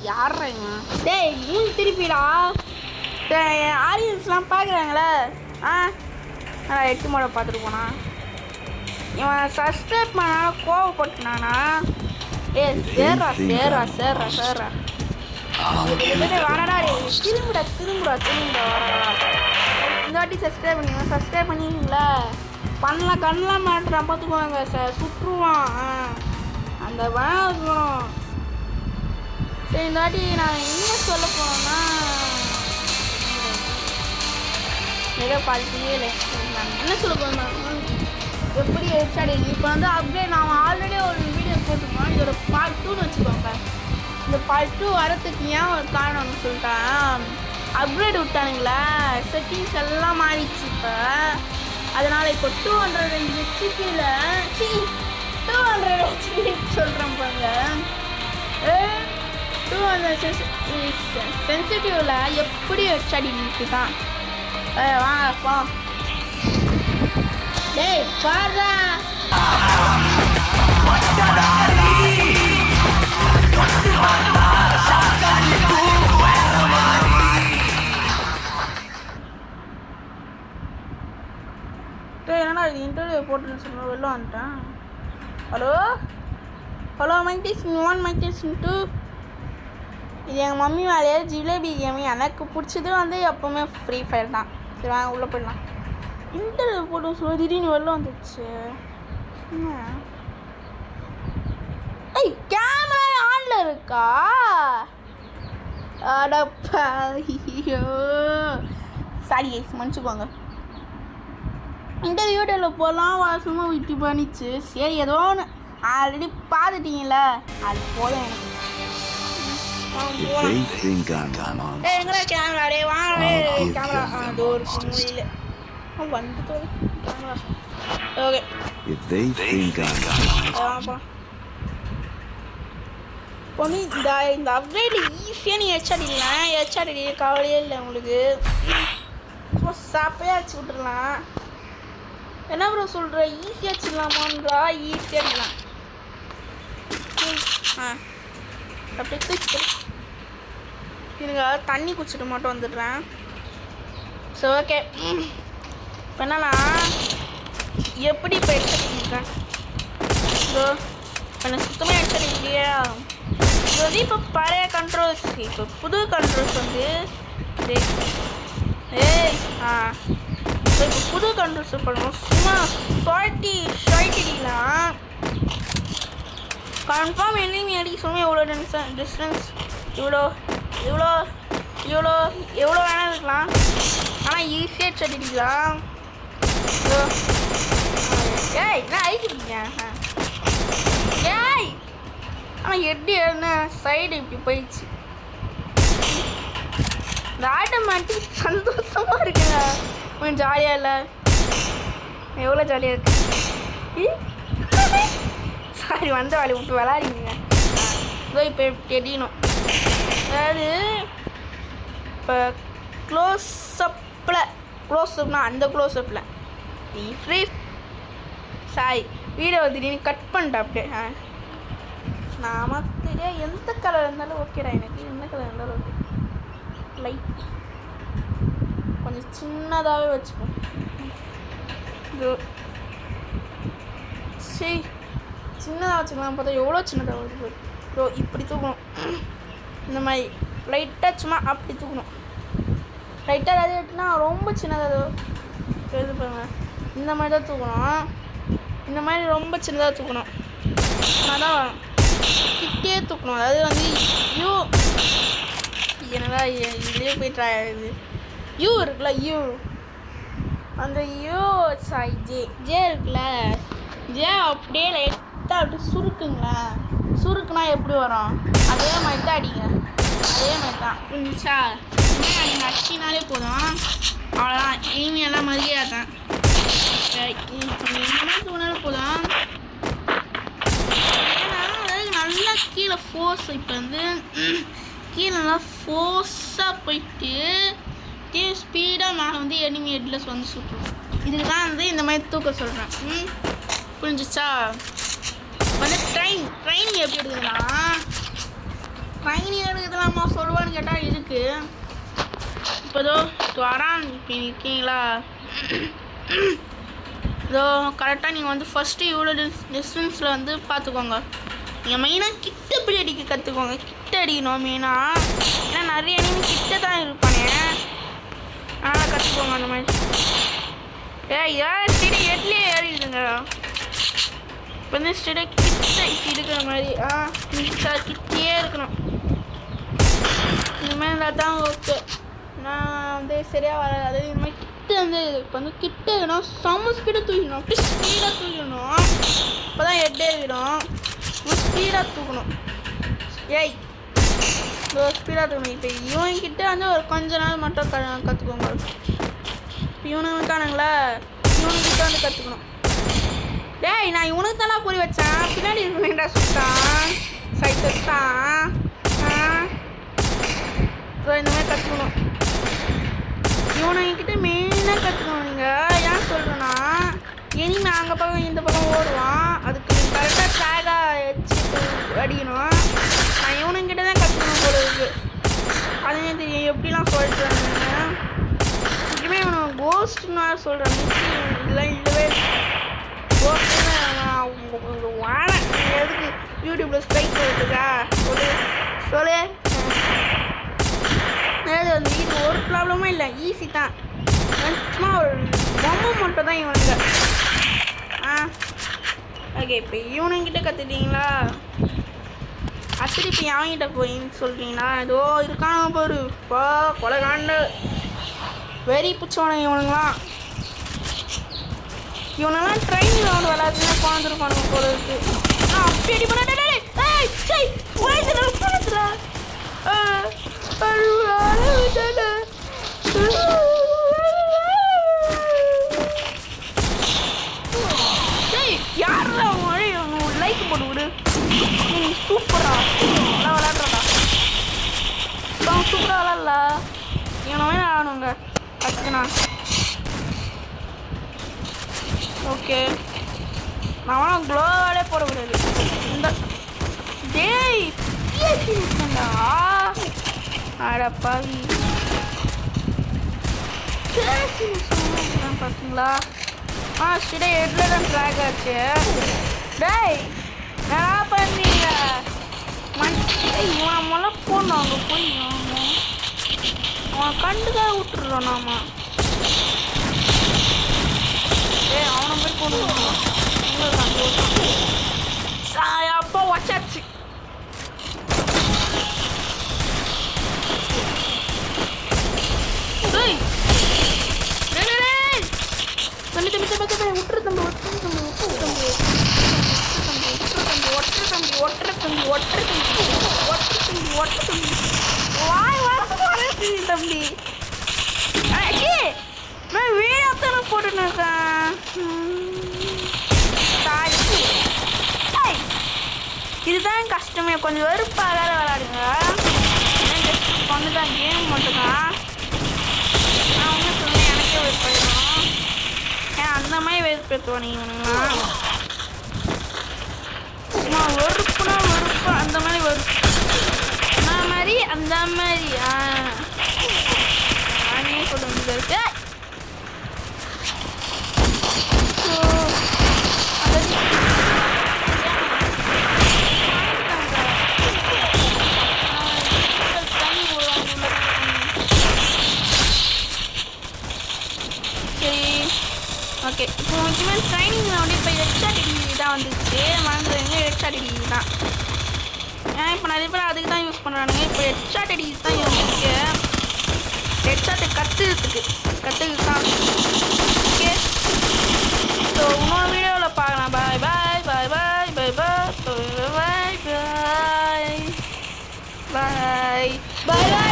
யாருங்க டேய் மூணு திருப்பிடா ஆடியன்ஸ்லாம் பார்க்குறாங்களே எட்டு மாட பார்த்துட்டு போனா இவன் சப்ஸ்கிரைப் பண்ணால கோவப்பட்டுனானா சேர்றா வாடா திரும்புடா இந்த வாட்டி சப்ஸ்கிரைப் பண்ணிடுவேன் சப்ஸ்கிரைப் பண்ணிங்களா பண்ணலாம் கண்ணெலாம் மாட்டுறான் பார்த்துக்குவாங்க சார் சுற்றுவான் அந்த பயம் இருக்கணும் சரி இந்த வாட்டி நான் என்ன சொல்ல போனேன்னா ஏதோ பாதிக்கவே நான் என்ன சொல்ல போனேன் எப்படி வெப்சைட் இப்போ வந்து அப்டேட் நான் ஆல்ரெடி ஒரு வீடியோ போட்டுருக்கோம் இதோட பார்ட் 2ன்னு வச்சுக்கோங்க இந்த பார்ட் 2 வரத்துக்கு ஏன் ஒரு காரணம்னு சொல்லிட்டேன் அப்கிரேட் விட்டானுங்களா செட்டிங்ஸ் எல்லாம் மாறிடுச்சு இப்போ அதனால் இப்போ 200 ஹெச்பியில் 200 ஹெச்பி சொல்கிறேன் பாருங்க 200 சென்சிட்டிவில் எப்படி வெப்சைட் இருக்கு தான் வாங்கப்பா டேய் பாருடா என்னடா இது இன்டர்வியூ போட்டுன்னு சொன்ன வெளில வந்துட்டேன் ஹலோ மைக்டேஸ் 1 மைக்டேஸ் 2 இது எங்கள் மம்மி வேலையே ஜிலேபி கேமி எனக்கு பிடிச்சது வந்து எப்போவுமே ஃப்ரீ ஃபயர் தான் சரி வாங்க உள்ளே போயிடலாம் இன்டர்வியூ போட்டு சொல்ல திடீர்னு வெளில வந்துடுச்சு ஏய் கேமரா ஆன்ல இருக்கா அடப்பா ஐயோ சாரி கைஸ் மன்னிச்சுக்கோங்க இன்டர்வியூட்டில் போகலாம் வாசமாக விட்டு பண்ணிச்சு சரி ஏதோ ஒன்று ஆல்ரெடி பார்த்துட்டீங்கள அது போதும் எனக்கு எங்கடா கேமரா டே வாங்கவே கேமரா அது ஒரு இல்லை வந்து கேமரா ஓகே பொண்ணு இந்த அப்கிரேட் ஈஸியாக நீ ஹெச்ஆர்டி கவலையே இல்லை உங்களுக்கு சும்மா சாப்பையாக அடிச்சு விட்டுடலாம் என்ன ப்ரோ சொல்கிற ஈஸியாக வச்சுக்கலாமான்றா ஈஸியாக அடிக்கலாம் அப்படியே தூக்கிட்டு இதுங்க தண்ணி குடிச்சிட்டு மட்டும் வந்துடுறேன் ஸோ ஓகே இப்போ என்னன்னா எப்படி இப்போ எடுத்துருக்கேன் ஸோ எனக்கு சுத்தமாக எடுத்துட்டு இல்லையா இது வந்து இப்போ பழைய கண்ட்ரோல்ஸ் இப்போ புது கண்ட்ரோல்ஸ் வந்து இப்போ புது கண்ட்ரோல்ஸ் பண்ணணும் சும்மா ஷார்ட்டிலாம் கன்ஃபார்ம் எனிமி அடிக்க சும்மா எவ்வளோ டிஸ்டன்ஸ் இவ்வளோ வேணால் இருக்கலாம் ஆனால் ஈஸியாக சட்டிக்கலாம் ஏய் என்ன அழிச்சிருக்கீங்க ஏய் ஆனால் எப்படி என்ன சைடு இப்படி போயிடுச்சு இந்த ஆட்டோமேட்டிக் சந்தோஷமாக இருக்குங்க கொஞ்சம் ஜாலியாக இல்லை எவ்வளோ ஜாலியாக இருக்கு சாரி வந்த வேலையை விட்டு விளாடிங்க இதோ இப்போ தெரியணும் அதாவது இப்போ க்ளோஸ்அப்னா அந்த க்ளோஸ்அப்பில் நீ ஃப்ரீ சாரி வீடியோ திடீர்னு கட் பண்ணிட்டேன் அப்படியே நமக்கு எந்த கலர் இருந்தாலும் ஓகேடா எனக்கு எந்த கலர் இருந்தாலும் ஓகே லைட் கொஞ்சம் சின்னதாகவே வச்சுப்போம் இது சரி சின்னதாக வச்சுக்கலாம் பார்த்தா எவ்வளோ சின்னதாக வருது ஸோ இப்படி தூக்கணும் இந்த மாதிரி லைட்டாக சும்மா அப்படி தூக்கணும் லைட்டாக ஏதாவது எட்டுனா ரொம்ப சின்னதாக இது பாருங்க இந்த மாதிரி தான் தூக்கணும் இந்த மாதிரி ரொம்ப சின்னதாக தூக்கணும் அதான் வரும் கிட்டே தூக்கணும் அதாவது வந்து யூ என்னடா இதுலேயே போய் ட்ரை ஆகுது யூ இருக்குல்ல யூ அந்த யூ சாரி ஜே இருக்குல்ல ஜே அப்படியே லைட்டாக அப்படி சுருக்குங்களா சுருக்குனா எப்படி வரும் அதே மாதிரி தான் அடிங்க அதே மாதிரி தான் புரிஞ்சிச்சா நீங்கள் அடிச்சினாலே போதும் அவ்வளோதான் இனிமையெல்லாம் மாதிரியே தான் என்ன தூணாலும் போதும் ஏன்னா அதாவது நல்லா கீழே ஃபோர்ஸ் இப்போ வந்து கீழே நல்லா ஃபோர்ஸாக போயிட்டு ஸ்பீடாக மேலே வந்து எனிமி ஹெட்லெஸ் வந்து சுட்டுரும் இதுக்கு தான் வந்து இந்த மாதிரி தூக்க சொல்கிறேன் புரிஞ்சிச்சா வந்து ட்ரெயின் எப்படி இருக்குதுன்னா ட்ரைனிங் எடுக்கலாமா சொல்லுவான்னு கேட்டால் இருக்கு. இப்போதோ வரான். இப்போ இருக்கீங்களா? இதோ கரெக்டாக நீங்கள் வந்து ஃபஸ்ட்டு இவ்வளோ டிஸ்டன்ஸில் வந்து பார்த்துக்கோங்க. நீங்கள் மெயினாக கிட்ட போய் அடிக்க கற்றுக்கோங்க. கிட்ட அடிக்கணும் மெயினாக. ஏன்னா நிறைய அணிமே கிட்ட தான் இருப்பானே. அதனால் கற்றுக்கோங்க அந்த மாதிரி. ஏன் ஸ்டேடி எட்லேயே ஏறிடுங்க. இப்போ வந்து ஸ்டேடியாக கிட்ட இருக்கிற மாதிரி கிட்டே இருக்கணும். இனிமேல் இருந்தால் தான் ஓகே. நான் வந்து சரியாக வராது. அதே மாதிரி கிட்ட வந்து இப்போ வந்து கிட்ட இருக்கணும். செம்ம ஸ்பீடாக தூக்கணும். அப்படி ஸ்பீடாக தூக்கணும். இப்போ தான் ஹெட்டே விடும். ஸ்பீடாக தூக்கணும். ஏய் ஸ்பீடாக தூக்கணும். இப்போ இவன்கிட்ட வந்து ஒரு கொஞ்ச நாள் மட்டும் கற்றுக்கோங்க. இப்போ இவனுங்க இருக்கானுங்களா, இவனுக்கிட்ட வந்து கற்றுக்கணும். டேய் நான் இவனுக்கு தானே புரி வச்சேன். பின்னாடி இருக்கா சுட்டான் சைக்கிள் தான். இந்த மாதிரி கற்றுக்கணும். இவனுங்கிட்ட மெயினாக கற்றுக்கணும். நீங்கள் ஏன் சொல்கிறேன்னா இனிமே அங்கே பக்கம் இந்த பக்கம் ஓடுவான். அதுக்கு கரெக்டாக ட்ராகாக வச்சு அடிக்கணும். நான் இவனுங்கிட்ட தான் கற்றுக்கணும் போல இருக்கு. அதுவே தெரியும் எப்படிலாம் சொல்கிறேன். இனிமே இவன் கோஸ்ட்னு சொல்கிறேன். இல்லை இல்லவே கோஸ்ட்னு வாழ எதுக்கு யூடியூப்பில் ஸ்ட்ரைக் போகிறதுக்கா சொல்லு. வந்து இது ஒரு ப்ராப்ளமும் இல்லை. ஈஸி தான். சும்மா ஒரு பொம்மை மட்டும் தான் இவனுங்க. ஓகே இப்போ இவனுங்கிட்ட கற்றுட்டீங்களா? திருப்பி அவன்கிட்ட போயின்னு சொல்கிறீங்களா? ஏதோ இருக்கான பாரு. இப்போ கொலைகாண்டு வெறி பிடிச்சவன இவனுங்களாம். இவனெல்லாம் ட்ரைனிங் ரவுண்ட் விளாட்றதுன்னு குழந்துருப்பானுங்க போல இருக்கு. அப்படி அடி பண்ண யாரா லைக் போட்டு விடு. சூப்பரா நல்லா விளாட்றா. சூப்பராக விளாட்ல. இவனவே ஆகணுங்க கற்றுக்கணா. ஓகே நான் க்ளோவாலே போடக்கூடாது. இந்த டேய் இருக்கா அடப்பாவி பார்த்தீங்களா? ஸ்டே ஹெட்டில் தான் ட்ராக் ஆச்சு. டேய் நான் பண்ணீங்க இவன் நம்மளாம் போடணும். அங்கே போய் அவன் கண்டுக்காக விட்டுடுறோம் நாம. ஏய் அவனை போய் போடணும். அப்பா வச்சாச்சு. தம்பி வீடாத்தான போட்டுருக்கேன். இதுதான் கஷ்டமே. கொஞ்சம் வெறுப்பாக விளாடுங்க. பொண்ணுதான் கேம் மட்டும்தான். நான் ஒன்றும் சொன்னேன் எனக்கே வெறுப்பாயிடும். ஏன் அந்த மாதிரி வெறுப்பேற்றுவோம் நீங்கண்ணா? வெறுப்புனா வெறுப்பு அந்த மாதிரி வெறுப்பு அந்த மாதிரி நானே சொல்ல வேண்டியது இருக்கு. ஓகே இப்போ முக்கியமாக ட்ரைனிங்கில் வந்து இப்போ ஹெட்ஷாட் டிகிரி தான் வந்துச்சு. மறந்துடுங்க ஹெட்ஷாட் டிகிரி தான். ஏன்னா இப்போ நிறைய பேர் அதுக்கு தான் யூஸ் பண்ணுறானுங்க. இப்போ ஹெட்ஷாட் டிகிரி தான் யூஸ். ஹெட்ஷாட்டை கற்றுக்கிறதுக்கு தான். ஓகே ஸோ இன்னொரு வீடியோவில் பார்க்கலாம். பாய் பாய் பாய் பாய் பாய் பாய் பாய் பாய் பாய் பாய் பாய்.